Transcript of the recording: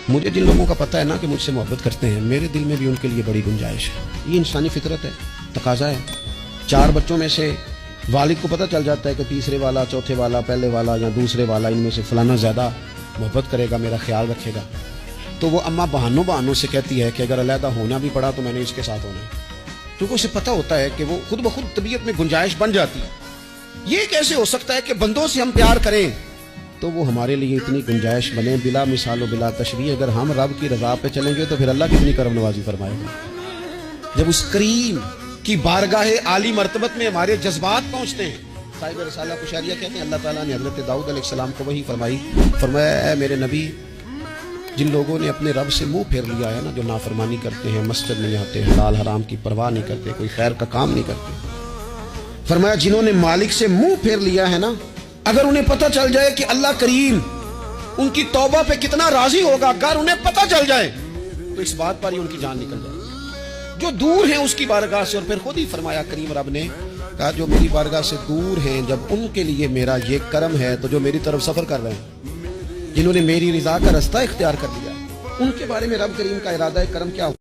مجھے جن لوگوں کا پتہ ہے نا کہ مجھ سے محبت کرتے ہیں، میرے دل میں بھی ان کے لیے بڑی گنجائش ہے۔ یہ انسانی فطرت ہے، تقاضا ہے۔ 4 بچوں میں سے والد کو پتہ چل جاتا ہے کہ تیسرے والا، چوتھے والا، پہلے والا یا دوسرے والا، ان میں سے فلانا زیادہ محبت کرے گا، میرا خیال رکھے گا، تو وہ اماں بہانوں سے کہتی ہے کہ اگر علیحدہ ہونا بھی پڑا تو میں نے اس کے ساتھ ہونا ہے، کیونکہ اسے پتہ ہوتا ہے کہ وہ خود بخود طبیعت میں گنجائش بن جاتی ہے۔ یہ کیسے ہو سکتا ہے کہ بندوں سے ہم پیار کریں تو وہ ہمارے لیے اتنی گنجائش بنے بلا مثال و بلا تشبیہ؟ اگر ہم رب کی رضا پہ چلیں گے تو پھر اللہ کتنی کرم نوازی فرمائے گا۔ جب اس کریم کی بارگاہ عالی مرتبت میں ہمارے جذبات پہنچتے ہیں، صاحب رسالہ کشاریہ کہتے ہیں اللہ تعالیٰ نے حضرت داؤد علیہ السلام کو وہی فرمایا اے میرے نبی، جن لوگوں نے اپنے رب سے منہ پھیر لیا ہے نا، جو نافرمانی کرتے ہیں، مسجد نہیں آتے، حلال حرام کی پرواہ نہیں کرتے، کوئی خیر کا کام نہیں کرتے، فرمایا جنہوں نے مالک سے منہ پھیر لیا ہے نا، اگر انہیں پتہ چل جائے کہ اللہ کریم ان کی توبہ پہ کتنا راضی ہوگا، اگر انہیں پتہ چل جائے تو اس بات پر ہی ان کی جان نکل جائے جو دور ہیں اس کی بارگاہ سے۔ اور پھر خود ہی فرمایا کریم رب نے کہا جو میری بارگاہ سے دور ہیں، جب ان کے لیے میرا یہ کرم ہے تو جو میری طرف سفر کر رہے ہیں، جنہوں نے میری رضا کا رستہ اختیار کر لیا، ان کے بارے میں رب کریم کا ارادہ کرم کیا ہو۔